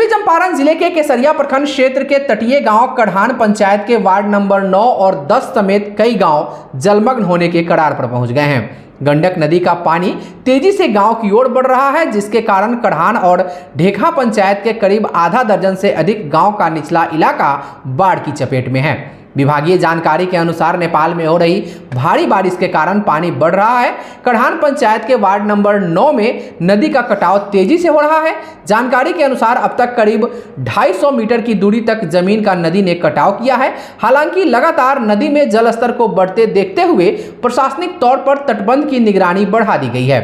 पूर्वी चंपारण जिले के केसरिया प्रखंड क्षेत्र के तटीय गांव कढ़ान पंचायत के वार्ड नंबर 9 और 10 समेत कई गांव जलमग्न होने के कगार पर पहुंच गए हैं। गंडक नदी का पानी तेजी से गांव की ओर बढ़ रहा है, जिसके कारण कढ़ान और ढेखा पंचायत के करीब आधा दर्जन से अधिक गांव का निचला इलाका बाढ़ की चपेट में है। विभागीय जानकारी के अनुसार नेपाल में हो रही भारी बारिश के कारण पानी बढ़ रहा है। कढ़ान पंचायत के वार्ड नंबर 9 में नदी का कटाव तेजी से हो रहा है। जानकारी के अनुसार अब तक करीब 250 मीटर की दूरी तक जमीन का नदी ने कटाव किया है। हालांकि लगातार नदी में जलस्तर को बढ़ते देखते हुए प्रशासनिक तौर पर तटबंध की निगरानी बढ़ा दी गई है।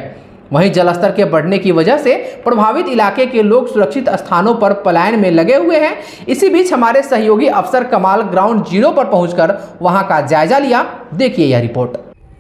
वहीं जलस्तर के बढ़ने की वजह से प्रभावित इलाके के लोग सुरक्षित स्थानों पर पलायन में लगे हुए हैं। इसी बीच हमारे सहयोगी अफसर कमाल ग्राउंड जीरो पर पहुंचकर वहां का जायजा लिया। देखिए यह रिपोर्ट।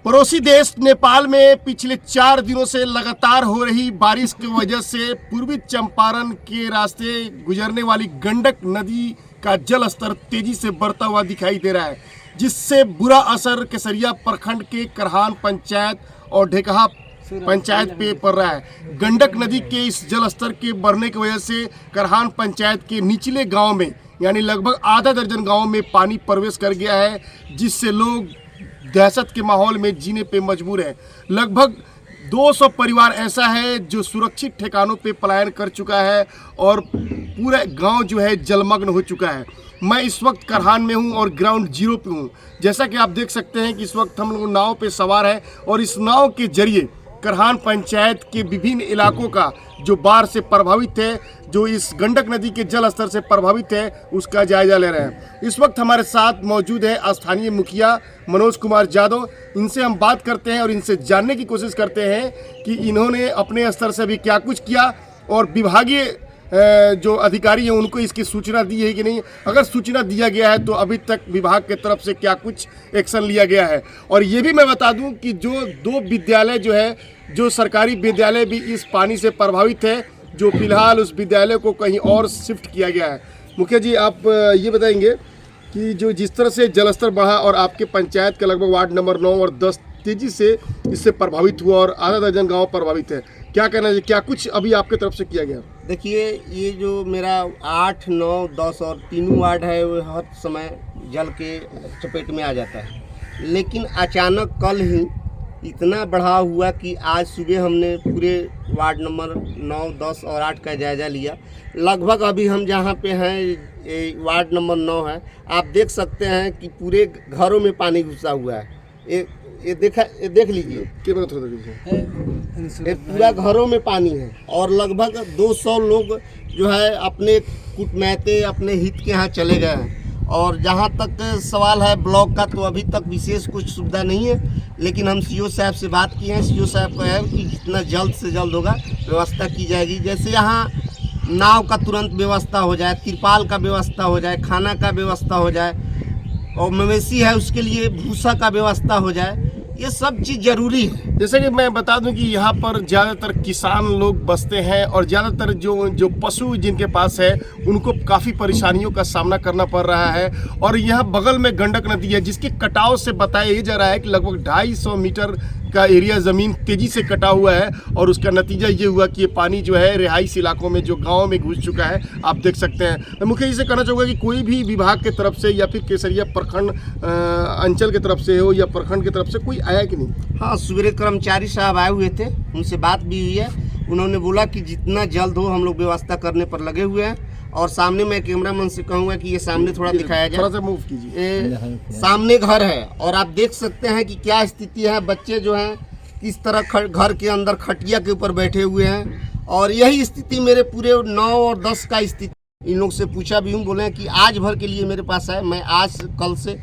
पड़ोसी देश नेपाल में पिछले 4 दिनों से लगातार हो रही बारिश की वजह से पूर्वी चंपारण के रास्ते गुजरने वाली गंडक नदी का जल स्तर तेजी से बढ़ता हुआ दिखाई दे रहा है, जिससे बुरा असर केसरिया प्रखंड के कढ़ान पंचायत और ढेकहा पंचायत पे पड़ रहा है। गंडक नदी के इस जल स्तर के बढ़ने की वजह से कढ़ान पंचायत के निचले गांव में यानी लगभग आधा दर्जन गांव में पानी प्रवेश कर गया है, जिससे लोग दहशत के माहौल में जीने पे मजबूर हैं। लगभग 200 परिवार ऐसा है जो सुरक्षित ठिकानों पे पलायन कर चुका है और पूरा गांव जो है जलमग्न हो चुका है। मैं इस वक्त कढ़ान में हूं और ग्राउंड जीरो पे हूं। जैसा कि आप देख सकते हैं कि इस वक्त हम लोग नाव पे सवार हैं और इस नाव के जरिए कढ़ान पंचायत के विभिन्न इलाकों का जो बाढ़ से प्रभावित है, जो इस गंडक नदी के जल स्तर से प्रभावित है, उसका जायजा ले रहे हैं। इस वक्त हमारे साथ मौजूद है स्थानीय मुखिया मनोज कुमार यादव। इनसे हम बात करते हैं और इनसे जानने की कोशिश करते हैं कि इन्होंने अपने स्तर से भी क्या कुछ किया और विभागीय जो अधिकारी हैं उनको इसकी सूचना दी है कि नहीं। अगर सूचना दिया गया है तो अभी तक विभाग के तरफ से क्या कुछ एक्शन लिया गया है। और ये भी मैं बता दूं कि जो 2 विद्यालय जो है, जो सरकारी विद्यालय भी इस पानी से प्रभावित है, जो फिलहाल उस विद्यालय को कहीं और शिफ्ट किया गया है। मुखिया जी, आप ये बताएंगे कि जो जिस तरह से जलस्तर बढ़ा और आपके पंचायत का लगभग वार्ड नंबर 9 और 10 तेजी से इससे प्रभावित हुआ और आधा दर्जन गाँव प्रभावित है, क्या कहना है, क्या कुछ अभी आपके तरफ से किया गया? देखिए, ये जो मेरा 8, 9, 10 और तीनों वार्ड है वो हर समय जल के चपेट में आ जाता है, लेकिन अचानक कल ही इतना बढ़ा हुआ कि आज सुबह हमने पूरे वार्ड नंबर 9, 10 और 8 का जायज़ा लिया। लगभग अभी हम जहाँ पे हैं वार्ड नंबर 9 है, आप देख सकते हैं कि पूरे घरों में पानी घुसा हुआ है। ये देख लीजिए, ये पूरा घरों में पानी है और लगभग 200 लोग जो है अपने कुटमैते अपने हित के यहाँ चले गए हैं। और जहाँ तक सवाल है ब्लॉक का, तो अभी तक विशेष कुछ सुविधा नहीं है, लेकिन हम सीओ साहब से बात किए हैं। सीओ साहब का है कि जितना जल्द से जल्द होगा व्यवस्था की जाएगी। जैसे यहाँ नाव का तुरंत व्यवस्था हो जाए, तिरपाल का व्यवस्था हो जाए, खाना का व्यवस्था हो जाए, और मवेशी है उसके लिए भूसा का व्यवस्था हो जाए, ये सब चीज़ जरूरी है। जैसे कि मैं बता दूं कि यहाँ पर ज़्यादातर किसान लोग बसते हैं और ज़्यादातर जो पशु जिनके पास है उनको काफ़ी परेशानियों का सामना करना पड़ रहा है। और यहाँ बगल में गंडक नदी है, जिसके कटाव से बताया ये जा रहा है कि लगभग 250 मीटर का एरिया ज़मीन तेज़ी से कटा हुआ है और उसका नतीजा ये हुआ कि ये पानी जो है रिहाइश इलाकों में, जो गाँव में घुस चुका है, आप देख सकते हैं। मैं मुख्य जी से कहना चाहूँगा कि कोई भी विभाग के तरफ से या फिर केसरिया प्रखंड अंचल की तरफ से हो या प्रखंड की तरफ से कोई आया कि नहीं? हाँ, सवेरे कर्मचारी साहब आए हुए थे, उनसे बात भी हुई है। उन्होंने बोला कि जितना जल्द हो हम लोग व्यवस्था करने पर लगे हुए हैं। और सामने मैं कैमरामैन से कहूँगा कि ये सामने थोड़ा दिखाया जाए, थोड़ा सा मूव कीजिए। सामने घर है और आप देख सकते हैं कि क्या स्थिति है। बच्चे जो हैं किस तरह घर के अंदर खटिया के ऊपर बैठे हुए हैं, और यही स्थिति मेरे पूरे 9 और 10 का स्थिति। इन लोग से पूछा भी हूँ, बोले कि आज भर के लिए मेरे पास है, मैं आज कल से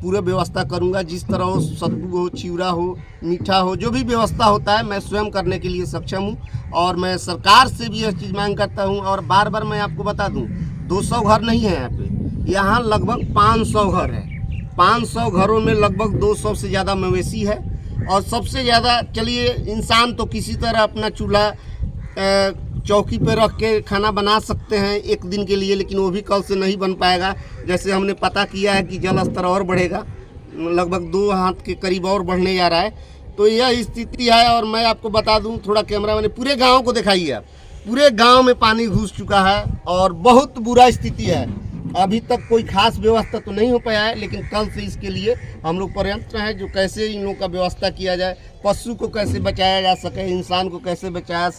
पूरे व्यवस्था करूंगा। जिस तरह हो, सत्तू हो, चिवड़ा हो, मीठा हो, जो भी व्यवस्था होता है मैं स्वयं करने के लिए सक्षम हूं। और मैं सरकार से भी यह चीज़ मांग करता हूं। और बार बार मैं आपको बता दूं, 200 घर नहीं है यहाँ पे, यहाँ लगभग 500 घर है। 500 घरों में लगभग 200 से ज़्यादा मवेशी है। और सबसे ज़्यादा, चलिए, इंसान तो किसी तरह अपना चूल्हा चौकी पे रख के खाना बना सकते हैं एक दिन के लिए, लेकिन वो भी कल से नहीं बन पाएगा। जैसे हमने पता किया है कि जल स्तर और बढ़ेगा, लगभग 2 हाथ के करीब और बढ़ने जा रहा है। तो यह स्थिति है। और मैं आपको बता दूं, थोड़ा कैमरा मैंने पूरे गांव को दिखाइए आप, पूरे गांव में पानी घुस चुका है और बहुत बुरा स्थिति है। अभी तक कोई खास व्यवस्था तो नहीं हो पाया है, लेकिन कल से इसके लिए हम लोग प्रयत्न है जो कैसे इन लोगों का व्यवस्था किया जाए, पशु को कैसे बचाया जा सके, इंसान को कैसे बचाया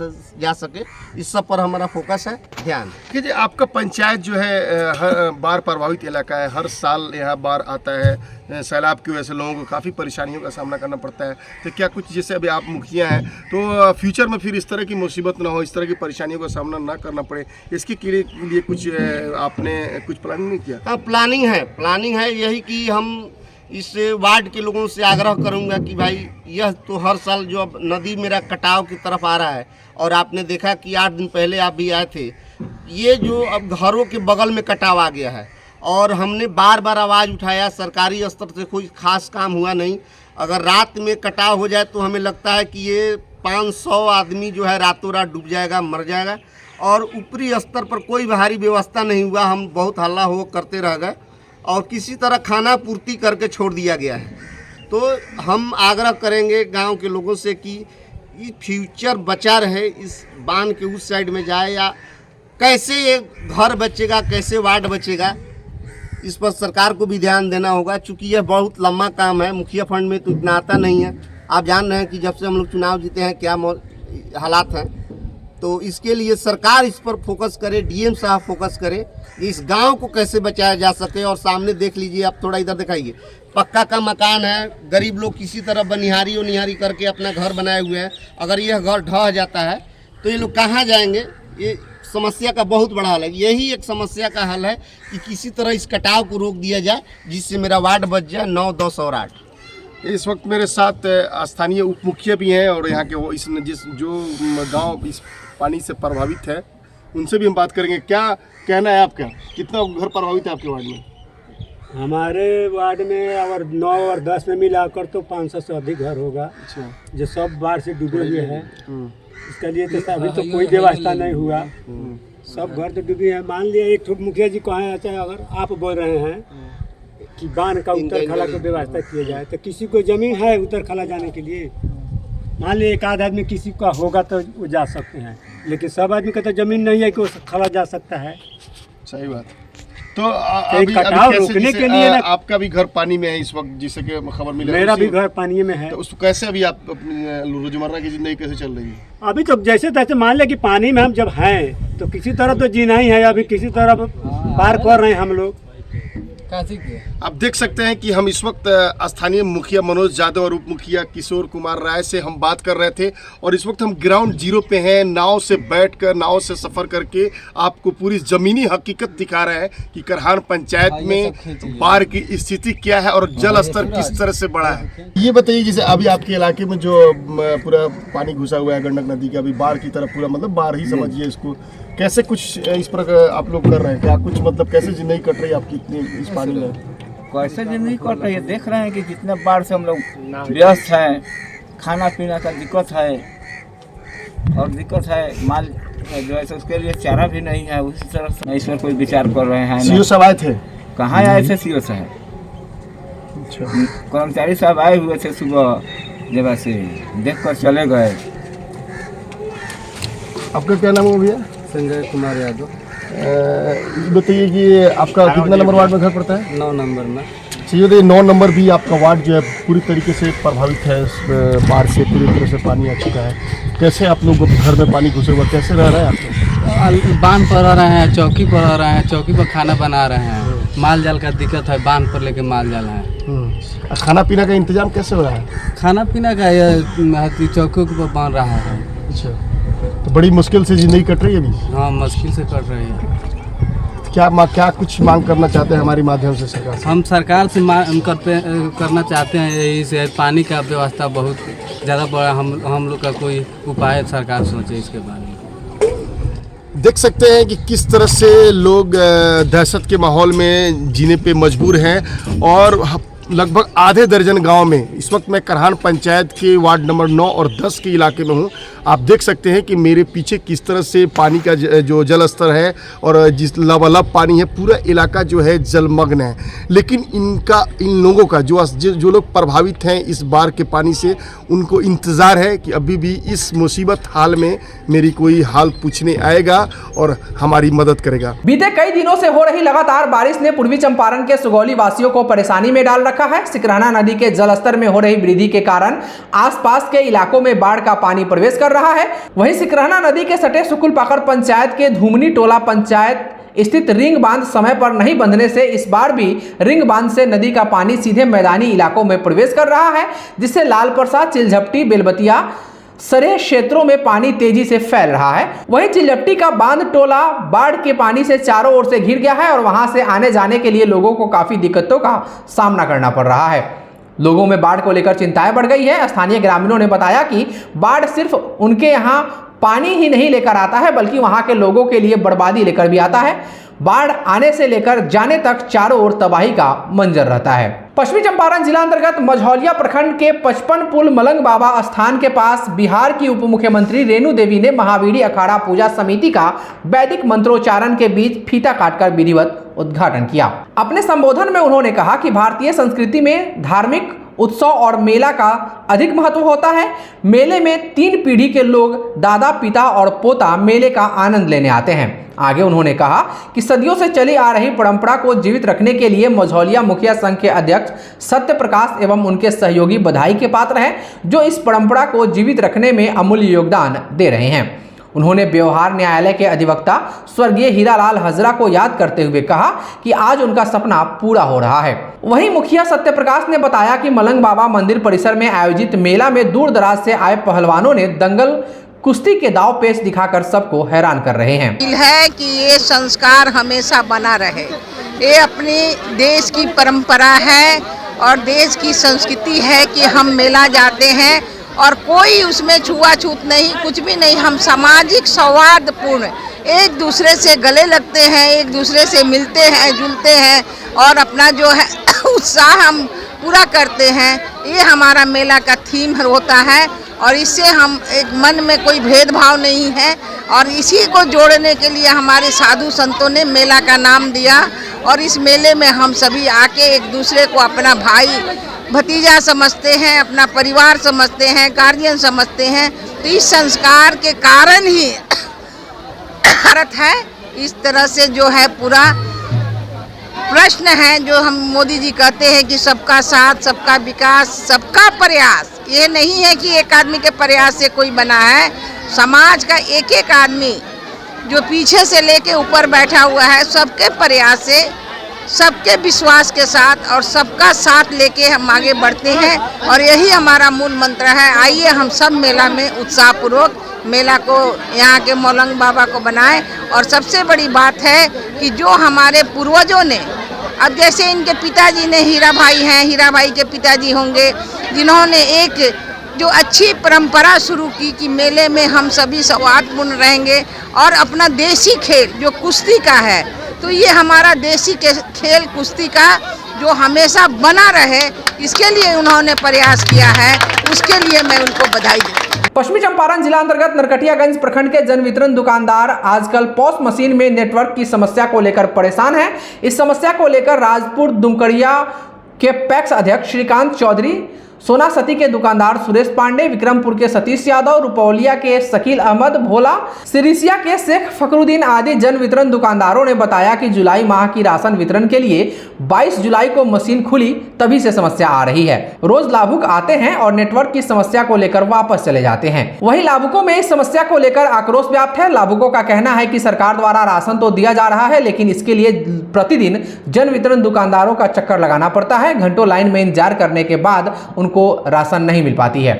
जा सके, इस सब पर हमारा फोकस है, ध्यान। कि जी आपका पंचायत जो है हर बाढ़ प्रभावित इलाका है, हर साल यहाँ बाढ़ आता है, सैलाब की वजह से लोगों को काफ़ी परेशानियों का सामना करना पड़ता है। तो क्या कुछ जैसे अभी आप मुखिया हैं तो फ्यूचर में फिर इस तरह की मुसीबत ना हो, इस तरह की परेशानियों का सामना ना करना पड़े, इसके लिए कुछ आपने कुछ प्लानिंग नहीं किया? हाँ, प्लानिंग है यही कि हम इस वार्ड के लोगों से आग्रह करूंगा कि भाई यह तो हर साल जो अब नदी मेरा कटाव की तरफ आ रहा है, और आपने देखा कि 8 दिन पहले आप भी आए थे, ये जो अब घरों के बगल में कटाव आ गया है और हमने बार बार आवाज़ उठाया, सरकारी स्तर से कोई खास काम हुआ नहीं। अगर रात में कटाव हो जाए तो हमें लगता है कि ये 500 आदमी जो है रातों रात डूब जाएगा, मर जाएगा, और ऊपरी स्तर पर कोई भारी व्यवस्था नहीं हुआ। हम बहुत हल्ला हो करते रह गए और किसी तरह खाना पूर्ति करके छोड़ दिया गया है। तो हम आग्रह करेंगे गांव के लोगों से कि ये फ्यूचर बचा रहे, इस बांध के उस साइड में जाए, या कैसे ये घर बचेगा, कैसे वार्ड बचेगा, इस पर सरकार को भी ध्यान देना होगा। चूँकि यह बहुत लंबा काम है, मुखिया फंड में तो इतना आता नहीं है। आप जान रहे हैं कि जब से हम लोग चुनाव जीते हैं क्या हालात हैं, तो इसके लिए सरकार इस पर फोकस करे, डीएम साहब फोकस करे, इस गांव को कैसे बचाया जा सके। और सामने देख लीजिए, आप थोड़ा इधर दिखाइए, पक्का का मकान है, गरीब लोग किसी तरह बनिहारी करके अपना घर बनाए हुए हैं। अगर यह घर ढह जाता है तो ये लोग कहाँ जाएंगे? ये समस्या का बहुत बड़ा हल है। यही एक समस्या का हल है कि किसी तरह इस कटाव को रोक दिया जाए, जिससे मेरा वार्ड बच जाए 9, 10 और 8। इस वक्त मेरे साथ स्थानीय उप मुखिया भी हैं और यहाँ के वो जो गांव इस पानी से प्रभावित है, उनसे भी हम बात करेंगे। क्या कहना है आपका, कितना घर प्रभावित है आपके वार्ड में? हमारे वार्ड में और 9 और 10 में मिलाकर तो 500 से अधिक घर होगा। अच्छा। जो सब बाढ़ से डूबे हुए हैं, इसके लिए तो अभी तो कोई व्यवस्था नहीं हुआ, सब घर तो डूबे हैं। मान लिया एक मुखिया जी कहाँ अच्छा, अगर आप बोल रहे हैं कि बांध का उत्तर खला की व्यवस्था किया जाए, तो किसी को जमीन है उत्तर खला जाने के लिए? मान लिया एक आध आदमी किसी का होगा तो वो जा सकते हैं, लेकिन सब आदमी का तो जमीन नहीं है कि वो खला जा सकता है। सही बात। तो अभी रोकने के लिए आपका भी घर पानी में है इस वक्त, जिससे कि खबर मिली? मेरा भी घर पानी में है। तो उसको कैसे अभी आप अपनी रोजमर्रा की जिंदगी कैसे चल रही है? अभी तो जैसे तैसे मान लिया कि पानी में हम जब हैं तो किसी तरह तो जीना ही है, अभी किसी तरह पार कर रहे हैं हम लोग। आप देख सकते हैं कि हम इस वक्त स्थानीय मुखिया मनोज यादव और उप मुखिया किशोर कुमार राय से हम बात कर रहे थे, और इस वक्त हम ग्राउंड जीरो पे हैं। नाव से बैठकर, नाव से सफ़र करके आपको पूरी ज़मीनी हकीकत दिखा रहे हैं कि करहान पंचायत में बाढ़ की स्थिति क्या है और जल स्तर किस तरह से बढ़ा है। ये बताइए, जैसे अभी आपके इलाके में जो पूरा पानी घुसा हुआ है गंडक नदी का, अभी बाढ़ की तरफ पूरा, मतलब बाढ़ ही समझिए इसको, कैसे कुछ इस पर आप लोग कर रहे हैं? क्या कुछ मतलब कैसे जिंदगी कट रही है आपकी इतनी इस पानी में? कैसे जिंदगी कट रही है, देख रहे हैं कि जितने बाढ़ से हम लोग व्यस्त हैं, खाना पीना का दिक्कत है और दिक्कत है, माल जो है उसके लिए चारा भी नहीं है। उसी तरह से इस पर कोई विचार कर रहे हैं। सीओ साहब आए थे? कहाँ आए थे सीओ साहब? कर्मचारी साहब आए हुए थे सुबह, जगह से देख कर चले गए। आपका क्या नाम है भैया? संजय कुमार यादव। बताइए कि आपका कितना नंबर वार्ड में घर पड़ता है? 9 नंबर में। चाहिए 9 नंबर भी आपका वार्ड जो है पूरी तरीके से प्रभावित है, बाढ़ से पूरी तरह से पानी आ चुका है। कैसे आप लोग घर में पानी घुसे हुआ, कैसे रह रहे हैं आप लोग? बांध पर रह रहे हैं, चौकी पर रह रहे हैं, चौकी पर खाना बना रहे हैं। माल जाल का दिक्कत है, बांध पर लेके माल जाल है। खाना पीना का इंतजाम कैसे हो रहा है? खाना पीना का ये चौकी पर बन रहा है। अच्छा, तो बड़ी मुश्किल से जिंदगी कट रही है अभी? हाँ, मुश्किल से कट रही है। क्या कुछ मांग करना चाहते हैं हमारे माध्यम से सरकार से? हम सरकार से करना चाहते हैं यही से, पानी का व्यवस्था बहुत ज़्यादा बड़ा, हम लोग का कोई उपाय सरकार सोचे इसके बारे में। देख सकते हैं कि किस तरह से लोग दहशत के माहौल में जीने पे मजबूर हैं, और लगभग आधे दर्जन गांव में इस वक्त मैं करहान पंचायत के वार्ड नंबर 9 और 10 के इलाके में हूं। आप देख सकते हैं कि मेरे पीछे किस तरह से पानी का जो जल स्तर है और जिस लबालब पानी है, पूरा इलाका जो है जलमग्न है। लेकिन इन लोगों का जो लोग प्रभावित हैं इस बाढ़ के पानी से, उनको इंतज़ार है कि अभी भी इस मुसीबत हाल में मेरी कोई हाल पूछने आएगा और हमारी मदद करेगा। बीते कई दिनों से हो रही लगातार बारिश ने पूर्वी चंपारण के सुगौली वासियों को परेशानी में डाल रखा है। सिकरहना नदी के जलस्तर में हो रही वृद्धि के कारण आसपास के इलाकों में बाढ़ का पानी प्रवेश कर रहा है। वहीं सिकरहना नदी के सटे सुकुलपाकर पंचायत के धूमनी टोला पंचायत स्थित रिंग बांध समय पर नहीं बंधने से इस बार भी रिंग बांध से नदी का पानी सीधे मैदानी इलाकों में प्रवेश कर रहा है, जिससे लाल प्रसाद, चिलझपटी, बेलबतिया सरे क्षेत्रों में पानी तेजी से फैल रहा है। वहीं चिलझपटी का बांध टोला बाढ़ के पानी से चारों ओर से घिर गया है और वहां से आने जाने के लिए लोगों को काफी दिक्कतों का सामना करना पड़ रहा है। लोगों में बाढ़ को लेकर चिंताएं बढ़ गई है। स्थानीय ग्रामीणों ने बताया कि बाढ़ सिर्फ उनके यहाँ पानी ही नहीं लेकर आता है, बल्कि वहां के लोगों के लिए बर्बादी लेकर भी आता है। बाढ़ आने से लेकर जाने तक चारों ओर तबाही का मंजर रहता है। पश्चिमी चंपारण जिला अंतर्गत मझौलिया प्रखंड के 55 पुल मलंग बाबा स्थान के पास बिहार की उप मुख्यमंत्री रेणु देवी ने महावीरी अखाड़ा पूजा समिति का वैदिक मंत्रोच्चारण के बीच फीता काटकर विधिवत उद्घाटन किया। अपने संबोधन में उन्होंने कहा कि भारतीय संस्कृति में धार्मिक उत्सव और मेला का अधिक महत्व होता है। मेले में 3 पीढ़ी के लोग, दादा, पिता और पोता मेले का आनंद लेने आते हैं। आगे उन्होंने कहा कि सदियों से चली आ रही परंपरा को जीवित रखने के लिए मझौलिया मुखिया संघ के अध्यक्ष सत्य प्रकाश एवं उनके सहयोगी बधाई के पात्र हैं, जो इस परंपरा को जीवित रखने में अमूल्य योगदान दे रहे हैं। उन्होंने व्यवहार न्यायालय के अधिवक्ता स्वर्गीय हीरालाल हजरा को याद करते हुए कहा कि आज उनका सपना पूरा हो रहा है। वहीं मुखिया सत्य प्रकाश ने बताया कि मलंग बाबा मंदिर परिसर में आयोजित मेला में दूर दराज से आए पहलवानों ने दंगल कुश्ती के दाव पेच दिखाकर सबको हैरान कर रहे हैं। है कि ये संस्कार हमेशा बना रहे। ये अपने देश की परंपरा है और देश की संस्कृति है कि हम मेला जाते हैं और कोई उसमें छुआछूत नहीं, कुछ भी नहीं। हम सामाजिक सौहार्दपूर्ण एक दूसरे से गले लगते हैं, एक दूसरे से मिलते हैं, जुलते हैं और अपना जो है उत्साह हम पूरा करते हैं। ये हमारा मेला का थीम होता है और इससे हम एक मन में कोई भेदभाव नहीं है और इसी को जोड़ने के लिए हमारे साधु संतों ने मेला का नाम दिया और इस मेले में हम सभी आके एक दूसरे को अपना भाई भतीजा समझते हैं, अपना परिवार समझते हैं, गार्जियन समझते हैं। तो इस संस्कार के कारण ही भारत है। इस तरह से जो है पूरा प्रश्न है जो हम मोदी जी कहते हैं कि सबका साथ, सबका विकास, सबका प्रयास। ये नहीं है कि एक आदमी के प्रयास से कोई बना है। समाज का एक एक आदमी जो पीछे से लेके ऊपर बैठा हुआ है, सबके प्रयास से, सबके विश्वास के साथ और सबका साथ लेके हम आगे बढ़ते हैं और यही हमारा मूल मंत्र है। आइए हम सब मेला में उत्साहपूर्वक मेला को, यहाँ के मलंग बाबा को बनाएं। और सबसे बड़ी बात है कि जो हमारे पूर्वजों ने, अब जैसे इनके पिताजी ने हीरा भाई हैं, हीरा भाई के पिताजी होंगे, जिन्होंने एक जो अच्छी परंपरा शुरू की कि मेले में हम सभी सौहार्दपूर्ण रहेंगे और अपना देसी खेल जो कुश्ती का है, तो ये हमारा देसी खेल कुश्ती का जो हमेशा बना रहे, इसके लिए उन्होंने प्रयास किया है। उसके लिए मैं उनको बधाई देती हूँ। पश्चिमी चंपारण जिला अंतर्गत नरकटियागंज प्रखंड के जन वितरण दुकानदार आजकल पॉस मशीन में नेटवर्क की समस्या को लेकर परेशान हैं। इस समस्या को लेकर राजपुर दुमकड़िया के पैक्स अध्यक्ष श्रीकांत चौधरी, सोना सती के दुकानदार सुरेश पांडे, विक्रमपुर के सतीश यादव, रुपौलिया के शकील अहमद भोला, सिरिसिया के शेख फखरुद्दीन आदि जन वितरण दुकानदारों ने बताया कि जुलाई माह की राशन वितरण के लिए 22 जुलाई को मशीन खुली, तभी से समस्या आ रही है। रोज लाभुक आते हैं और नेटवर्क की समस्या को लेकर वापस चले जाते हैं। वहीं लाभुकों में इस समस्या को लेकर आक्रोश व्याप्त है। लाभुकों का कहना है कि सरकार द्वारा राशन तो दिया जा रहा है, लेकिन इसके लिए प्रतिदिन जन वितरण दुकानदारों का चक्कर लगाना पड़ता है। घंटों लाइन में इंतजार करने के बाद उनको राशन नहीं मिल पाती है।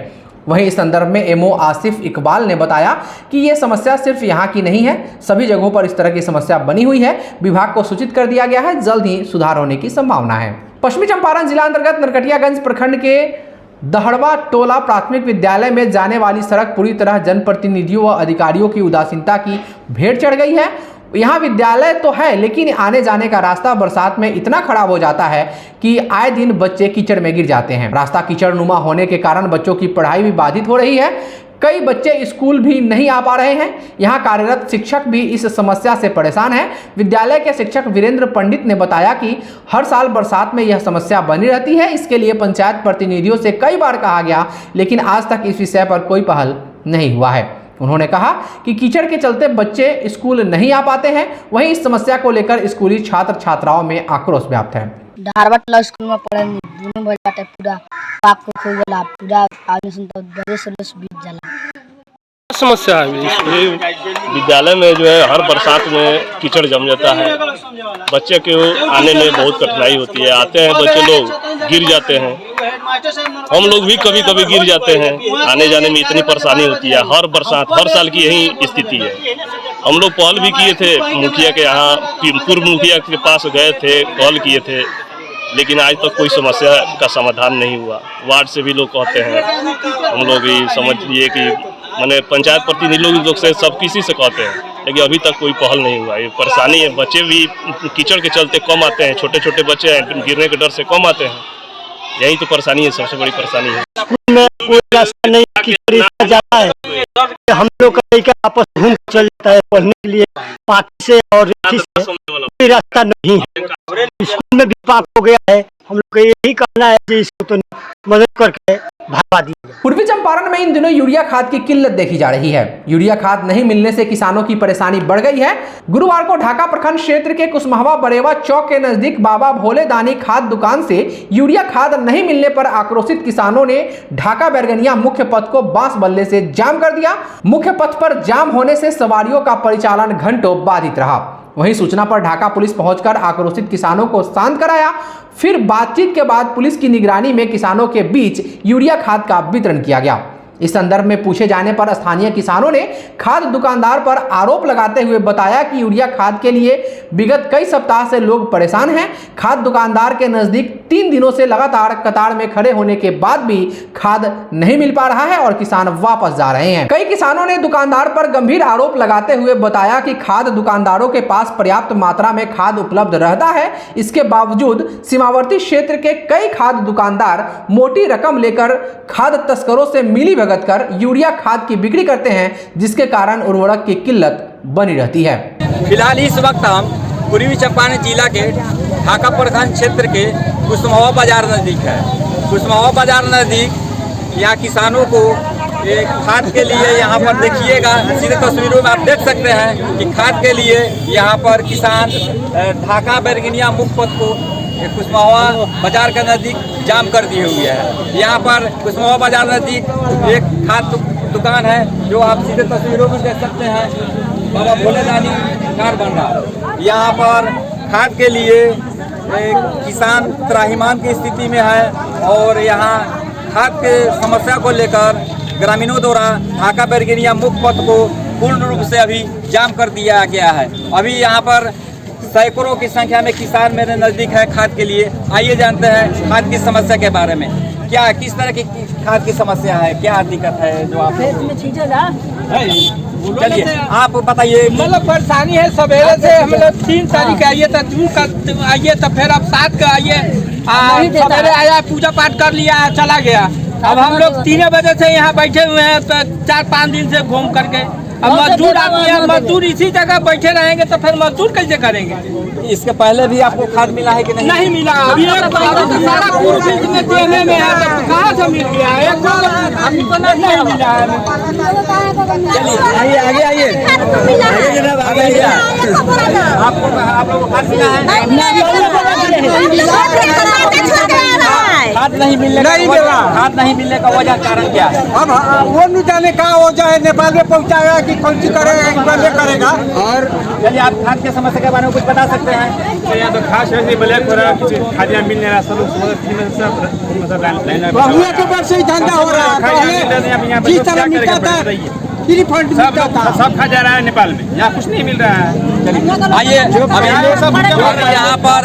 वहीं इस संदर्भ में एमओ आसिफ इकबाल ने बताया कि ये समस्या सिर्फ यहाँ की नहीं है, सभी जगहों पर इस तरह की समस्या बनी हुई है। विभाग को सूचित कर दिया गया है, जल्द ही सुधार होने की संभावना है। पश्चिमी चंपारण जिला अंतर्गत नरकटियागंज प्रखंड के दहड़वा टोला प्राथमिक विद्यालय में जाने वाली सड़क पूरी तरह जनप्रतिनिधियों व अधिकारियों की उदासीनता की भेंट चढ़ गई है। यहाँ विद्यालय तो है, लेकिन आने जाने का रास्ता बरसात में इतना खराब हो जाता है कि आए दिन बच्चे कीचड़ में गिर जाते हैं। रास्ता कीचड़ नुमा होने के कारण बच्चों की पढ़ाई भी बाधित हो रही है। कई बच्चे स्कूल भी नहीं आ पा रहे हैं। यहाँ कार्यरत शिक्षक भी इस समस्या से परेशान हैं। विद्यालय के शिक्षक वीरेंद्र पंडित ने बताया कि हर साल बरसात में यह समस्या बनी रहती है। इसके लिए पंचायत प्रतिनिधियों से कई बार कहा गया, लेकिन आज तक इस विषय पर कोई पहल नहीं हुआ है। उन्होंने कहा कि कीचड़ के चलते बच्चे स्कूल नहीं आ पाते हैं। वहीं इस समस्या को लेकर स्कूली छात्र छात्राओं में आक्रोश व्याप्त है। धारवाड़ स्कूल में पढ़े दोनों भर जाते पूरा पाप को खो गला पूरा आदमी सुन तो बड़े से बीत जाला। समस्या है ये विद्यालय में जो है हर बरसात में कीचड़ जम जाता है। बच्चे के आने में बहुत कठिनाई होती है। आते हैं बच्चे लोग गिर जाते हैं, हम लोग भी कभी कभी गिर जाते हैं। आने जाने में इतनी परेशानी होती है। हर बरसात हर साल की यही स्थिति है। हम लोग पहल भी किए थे मुखिया के यहाँ, पूर्व मुखिया के पास गए थे, पहल किए थे, लेकिन आज तक कोई समस्या का समाधान नहीं हुआ। वार्ड से भी लोग कहते हैं, हम लोग भी समझ लिए कि मैंने पंचायत प्रतिनिधि लोग से सब किसी से कहते हैं, लेकिन अभी तक कोई पहल नहीं हुआ। ये परेशानी है। बच्चे भी कीचड़ के चलते कम आते हैं, छोटे छोटे बच्चे हैं, गिरने के डर से कम आते हैं। यही तो परेशानी है, सबसे बड़ी परेशानी है। स्कूल में कोई रास्ता नहीं, कीचड़ इतना ज्यादा है, हम लोग का लड़का आपस घूम चल जाता है पढ़ने के लिए। पार्टी से और कोई रास्ता नहीं है। स्कूल में भी पाक हो गया है। हम लोग का यही कहना है कि इसको तो मदद करके भरवा दी। पूर्वी चंपारण में इन दिनों यूरिया खाद की किल्लत देखी जा रही है। यूरिया खाद नहीं मिलने से किसानों की परेशानी बढ़ गई है। गुरुवार को ढाका प्रखंड क्षेत्र के कुसमावा बरेवा चौक के नजदीक बाबा भोले दानी खाद दुकान से यूरिया खाद नहीं मिलने पर आक्रोशित किसानों ने ढाका बैरगनिया मुख्य पथ को बांस बल्ले से जाम कर दिया। मुख्य पथ पर जाम होने से सवारियों का परिचालन घंटों बाधित रहा। वहीं सूचना पर ढाका पुलिस पहुंचकर आक्रोशित किसानों को शांत कराया। फिर बातचीत के बाद पुलिस की निगरानी में किसानों के बीच यूरिया खाद का वितरण किया गया। इस संदर्भ में पूछे जाने पर स्थानीय किसानों ने खाद दुकानदार पर आरोप लगाते हुए बताया कि यूरिया खाद के लिए विगत कई सप्ताह से लोग परेशान हैं। खाद दुकानदार के नजदीक 3 दिनों से लगातार कतार में खड़े होने के बाद भी खाद नहीं मिल पा रहा है और किसान वापस जा रहे हैं। कई किसानों ने दुकानदार पर गंभीर आरोप लगाते हुए बताया कि खाद दुकानदारों के पास पर्याप्त मात्रा में खाद उपलब्ध रहता है। इसके बावजूद सीमावर्ती क्षेत्र के कई खाद दुकानदार मोटी रकम लेकर खाद तस्करों से मिली भगत कर यूरिया खाद की बिक्री करते हैं, जिसके कारण उर्वरक की किल्लत बनी रहती है। फिलहाल इस वक्त हम पूर्वी चंपारण जिला के ढाका प्रखंड क्षेत्र के कुसमावा बाजार नजदीक है। कुसमावा बाजार नजदीक यहाँ किसानों को एक खाद के लिए यहाँ पर देखिएगा, सीधे तस्वीरों में आप देख सकते हैं कि खाद के लिए यहाँ पर किसान ढाका बैरगनिया मुख्य पथ को कुसमावा बाजार के नज़दीक जाम कर दिए हुए है। यहाँ पर कुसमावा बाजार नज़दीक एक खाद दुकान है, जो आप सीधे तस्वीरों में देख सकते हैं। बाबा भोले दानी कार बन रहा। यहाँ पर खाद के लिए किसान त्राहिमाम की स्थिति में है और यहाँ खाद के समस्या को लेकर ग्रामीणों द्वारा ढाका बैरगनिया मुख्य पथ को पूर्ण रूप से अभी जाम कर दिया गया है। अभी यहाँ पर सैकड़ों की संख्या में किसान मेरे नज़दीक है खाद के लिए। आइए जानते हैं खाद की समस्या के बारे में। क्या किस तरह की खाद की समस्या है, क्या दिक्कत है जो आप चलिए आप बताइए। मतलब परेशानी है, सवेरे से हम लोग 3 तारीख आइए तो 2 का आइए तो फिर अब 7 का आइए। सवेरे आया, पूजा पाठ कर लिया, चला गया। अब हम लोग 3 बजे से यहाँ बैठे हुए हैं तो 4-5 दिन से घूम करके। अब मजदूर आदमी है, मजदूर इसी जगह बैठे रहेंगे तो फिर मजदूर कैसे करेंगे। इसके पहले भी आपको खाद मिला है कि नहीं? नहीं मिला। अभी सारा पूर्वी में देने में है, तो कहाँ से मिल गया है? अभी तो नहीं मिला है। चलिए आइए आगे आइए आपको खाद मिला है? खाद नहीं मिलने खाद नहीं मिलने का वजह कारण क्या है? अब वो नहीं जाने का वजह है, नेपाल में पहुँचाएगा कि कौन सी करेगा। और चलिए आप खाद की समस्या के बारे में कुछ बता सकते हैं? यहाँ तो खास ब्लैक हो रहा है, खादियाँ मिल नहीं रहा, सब बहुआ के वर्ष से धंधा हो रहा है। जिस तरह मिलता था फ्री फंड सब खा जा रहा है नेपाल में, यहाँ कुछ नहीं मिल रहा है। आइए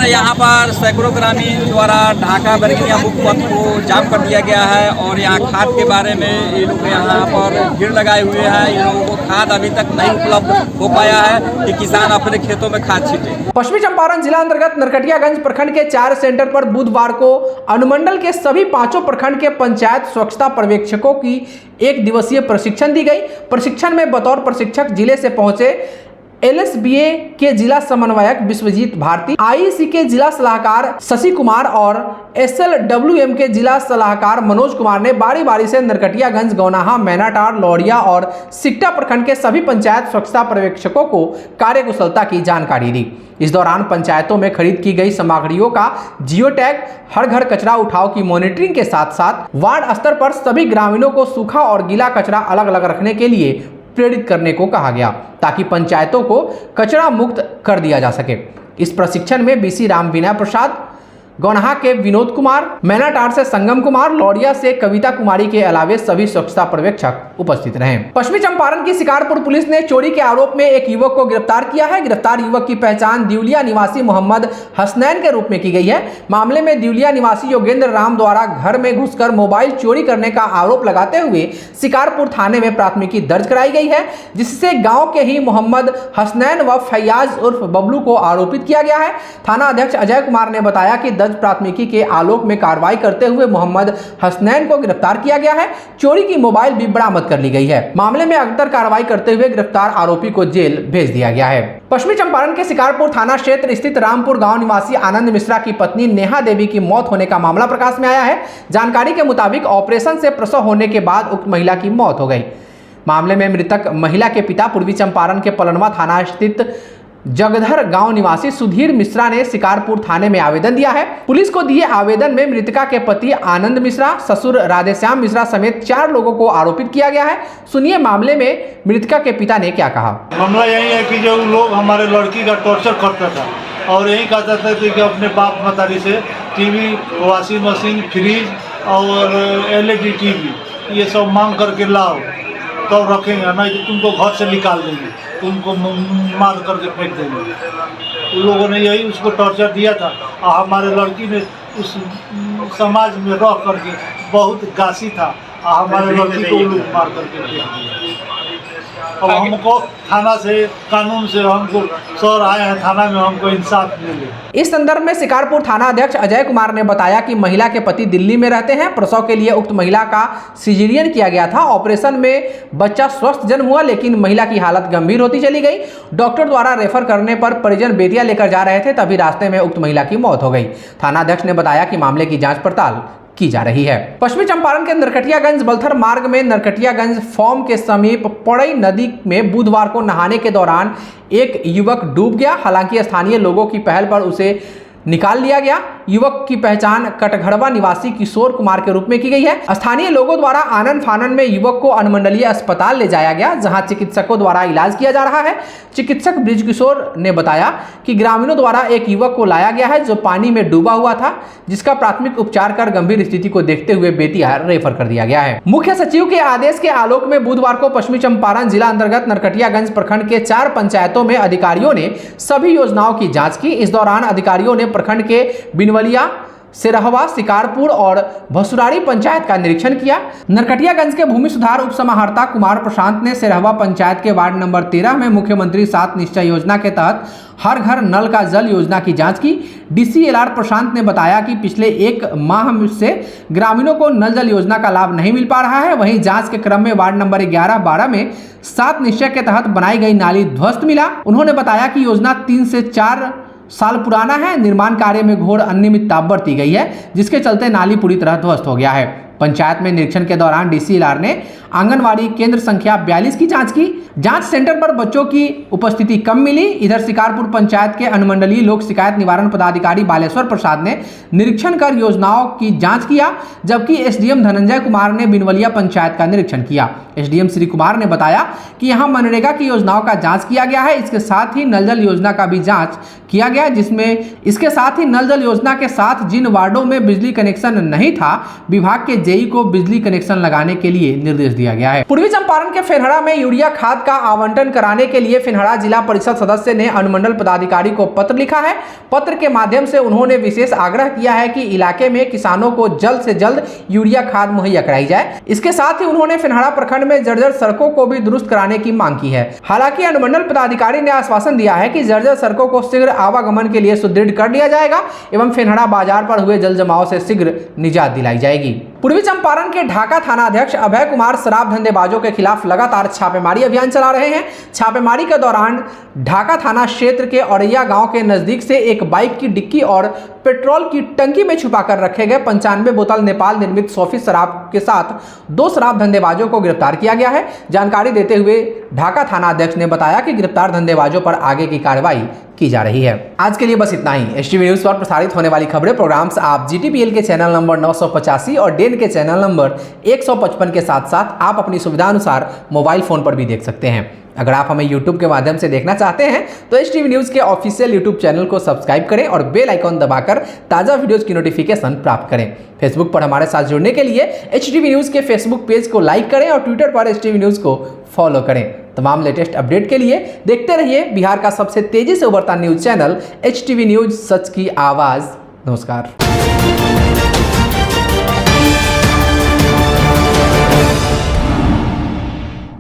यहाँ पर सैकड़ों ग्रामीण द्वारा ढाका बरगिनिया मुख्य पथ को जाम कर दिया गया है और यहाँ खाद के बारे में ये लोग यहाँ पर भीड़ लगाए हुए हैं। इन लोगों को खाद अभी तक नहीं उपलब्ध हो पाया है कि किसान अपने खेतों में खाद छींटे। पश्चिमी चंपारण जिला अंतर्गत नरकटियागंज प्रखंड के 4 सेंटर पर बुधवार को अनुमंडल के सभी 5 प्रखंड के पंचायत स्वच्छता पर्यवेक्षकों की 1 दिवसीय प्रशिक्षण दी गई। प्रशिक्षण में बतौर प्रशिक्षक जिले से पहुंचे LSBA के जिला समन्वयक विश्वजीत भारती, IEC के जिला सलाहकार शशि कुमार और SLWM के जिला सलाहकार मनोज कुमार ने बारी बारी से नरकटियागंज, गौनाहा, मैनाटार, लौड़िया और सिकटा प्रखंड के सभी पंचायत स्वच्छता पर्यवेक्षकों को कार्यकुशलता की जानकारी दी। इस दौरान पंचायतों में खरीद की गई सामग्रियों का जियो टैग, हर घर कचरा उठाव की मॉनिटरिंग के साथ साथ वार्ड स्तर पर सभी ग्रामीणों को सूखा और गीला कचरा अलग अलग रखने के लिए प्रेरित करने को कहा गया ताकि पंचायतों को कचरा मुक्त कर दिया जा सके। इस प्रशिक्षण में BC राम विनय प्रसाद, गौनाहा के विनोद कुमार, मैनाटार से संगम कुमार, लौड़िया से कविता कुमारी के अलावे सभी स्वच्छता पर्यवेक्षक उपस्थित रहे। पश्चिमी चंपारण की शिकारपुर पुलिस ने चोरी के आरोप में एक युवक को गिरफ्तार किया है। गिरफ्तार युवक की पहचान दिवलिया निवासी मोहम्मद हसनैन के रूप में की गई है। मामले में दिवलिया निवासी योगेंद्र राम द्वारा घर में घुसकर मोबाइल चोरी करने का आरोप लगाते हुए शिकारपुर थाने में प्राथमिकी दर्ज कराई गई है, जिससे गाँव के ही मोहम्मद हसनैन व फैयाज उर्फ बबलू को आरोपित किया गया है। थाना अध्यक्ष अजय कुमार ने बताया कि दर्ज प्राथमिकी के आलोक में कार्रवाई करते हुए मोहम्मद हसनैन को गिरफ्तार किया गया है। चोरी की मोबाइल भी बरामद कर ली गई है। मामले में अग्तर कार्रवाई करते हुए गिरफ्तार आरोपी को जेल भेज दिया गया है। पश्चिमी चंपारण के शिकारपुर थाना क्षेत्र स्थित रामपुर गांव निवासी आनंद मिश्रा की पत्नी नेहा देवी की मौत होने का मामला प्रकाश में आया है। जानकारी के मुताबिक ऑपरेशन से प्रसव होने के बाद उक्त महिला की मौत हो गई। मामले में मृतक महिला के पिता पूर्वी चंपारण के पलनवा थाना स्थित जगधर गांव निवासी सुधीर मिश्रा ने शिकारपुर थाने में आवेदन दिया है। पुलिस को दिए आवेदन में मृतका के पति आनंद मिश्रा, ससुर राधेश्याम मिश्रा समेत 4 लोगों को आरोपित किया गया है। सुनिए मामले में मृतका के पिता ने क्या कहा। मामला यही है कि जो लोग हमारे लड़की का टॉर्चर करता था और यही कहता था कि अपने बाप मतारी से टीवी, वॉशिंग मशीन, फ्रिज और LED टीवी ये सब मांग करके लाओ तो रखेंगे, नहीं तो तुमको घर से निकाल देंगे, तुमको मार करके फेंक देंगे। उन लोगों ने यही उसको टॉर्चर दिया था और हमारे लड़की ने उस समाज में रह करके बहुत गासी था और हमारे लड़की को लोग मार करके फेंक दिया। अब हमको थाना से, कानून से हमको सर आए हैं थाना में, हमको इंसाफ मिले। इस संदर्भ में शिकारपुर थाना अध्यक्ष अजय कुमार ने बताया कि महिला के पति दिल्ली में रहते हैं। प्रसव के लिए उक्त महिला का सिजेरियन किया गया था। ऑपरेशन में बच्चा स्वस्थ जन्म हुआ, लेकिन महिला की हालत गंभीर होती चली गई। डॉक्टर द्वारा रेफर करने पर परिजन बेटियां लेकर जा रहे थे, तभी रास्ते में उक्त महिला की मौत हो गई। थाना अध्यक्ष ने बताया कि मामले की जाँच पड़ताल की जा रही है। पश्चिमी चंपारण के नरकटियागंज बलथर मार्ग में नरकटियागंज फॉर्म के समीप पड़ई नदी में बुधवार को नहाने के दौरान एक युवक डूब गया। हालांकि स्थानीय लोगों की पहल पर उसे निकाल लिया गया। युवक की पहचान कटघड़वा निवासी किशोर कुमार के रूप में की गई है। स्थानीय लोगों द्वारा आनन फानन में युवक को अनुमंडलीय अस्पताल ले जाया गया, जहां चिकित्सकों द्वारा इलाज किया जा रहा है। चिकित्सक ब्रिज किशोर ने बताया कि ग्रामीणों द्वारा एक युवक को लाया गया है जो पानी में डूबा हुआ था, जिसका प्राथमिक उपचार कर गंभीर स्थिति को देखते हुए बेतिया रेफर कर दिया गया है। मुख्य सचिव के आदेश के आलोक में बुधवार को पश्चिमी चंपारण जिला अंतर्गत नरकटियागंज प्रखंड के 4 पंचायतों में अधिकारियों ने सभी योजनाओं की जाँच की। इस दौरान अधिकारियों ने प्रखंड के बिनवलिया, सिरहवा, शिकारपुर और भसुराड़ी पंचायत का निरीक्षण किया। नरकटियागंज के भूमि सुधार उप समाहर्ता कुमार प्रशांत ने सिरहवा पंचायत के वार्ड नंबर 13 में मुख्यमंत्री 7 निश्चय योजना के तहत हर घर नल का जल योजना की जांच की। DCLR प्रशांत ने बताया कि पिछले 1 माह से ग्रामीणों को नल जल योजना का लाभ नहीं मिल पा रहा है। वहीं जांच के क्रम में वार्ड नंबर 11, 12 में 7 निश्चय के तहत बनाई गई नाली ध्वस्त मिला। उन्होंने बताया कि योजना 3 से 4 साल पुराना है। निर्माण कार्य में घोर अनियमितता बरती गई है, जिसके चलते नाली पूरी तरह ध्वस्त हो गया है। पंचायत में निरीक्षण के दौरान DCLR ने आंगनवाड़ी केंद्र संख्या 42 की जांच की। जांच सेंटर पर बच्चों की उपस्थिति कम मिली। इधर शिकारपुर पंचायत के अनुमंडलीय लोक शिकायत निवारण पदाधिकारी बालेश्वर प्रसाद ने निरीक्षण कर योजनाओं की जांच किया, जबकि SDM धनंजय कुमार ने बिनवलिया पंचायत का निरीक्षण किया। SDM श्री कुमार ने बताया कि यहां मनरेगा की योजनाओं का जांच किया गया है। इसके साथ ही नल जल योजना का भी जांच किया गया, जिसमें इसके साथ ही नल जल योजना के साथ जिन वार्डों में बिजली कनेक्शन नहीं था, विभाग के JE को बिजली कनेक्शन लगाने के लिए निर्देश दिया दिया गया है। पूर्वी चंपारण के फेनहरा में यूरिया खाद का आवंटन कराने के लिए फेनहरा जिला परिषद सदस्य ने अनुमंडल पदाधिकारी को पत्र लिखा है। पत्र के माध्यम से उन्होंने विशेष आग्रह किया है कि इलाके में किसानों को जल्द से जल्द यूरिया खाद मुहैया कराई जाए। इसके साथ ही उन्होंने फेनहरा प्रखंड में जर्जर सड़कों को भी दुरुस्त कराने की मांग की है। हालांकि अनुमंडल पदाधिकारी ने आश्वासन दिया है कि जर्जर सड़कों को शीघ्र आवागमन के लिए सुदृढ़ कर दिया जाएगा एवं फेनहरा बाजार पर हुए जल जमाव से शीघ्र निजात दिलाई जाएगी। पूर्वी चंपारण के ढाका थाना अध्यक्ष अभय कुमार शराब धंधेबाजों के खिलाफ लगातार छापेमारी अभियान चला रहे हैं। छापेमारी के दौरान ढाका थाना क्षेत्र के औरैया गांव के नजदीक से एक बाइक की डिक्की और पेट्रोल की टंकी में छुपाकर रखे गए 95 बोतल नेपाल निर्मित सोफी शराब के साथ 2 शराब धंधेबाजों को गिरफ्तार किया गया है। जानकारी देते हुए ढाका थाना अध्यक्ष ने बताया कि गिरफ्तार धंधेबाजों पर आगे की कार्रवाई की जा रही है। आज के लिए बस इतना ही। एचटीवी न्यूज पर प्रसारित होने वाली खबरें प्रोग्राम्स आप जीटीपीएल के चैनल नंबर 985 और डेन के चैनल नंबर 155 के साथ साथ आप अपनी सुविधा अनुसार मोबाइल फोन पर भी देख सकते हैं। अगर आप हमें YouTube के माध्यम से देखना चाहते हैं तो एचटीवी न्यूज के ऑफिशियल YouTube चैनल को सब्सक्राइब करें और बेल आइकॉन दबाकर ताज़ा वीडियोज की नोटिफिकेशन प्राप्त करें। फेसबुक पर हमारे साथ जुड़ने के लिए एचटीवी न्यूज के फेसबुक पेज को लाइक करें और ट्विटर पर एचटीवी न्यूज को फॉलो करें। तमाम लेटेस्ट अपडेट के लिए देखते रहिए बिहार का सबसे तेजी से उभरता न्यूज चैनल एचटीवी न्यूज, सच की आवाज़। नमस्कार।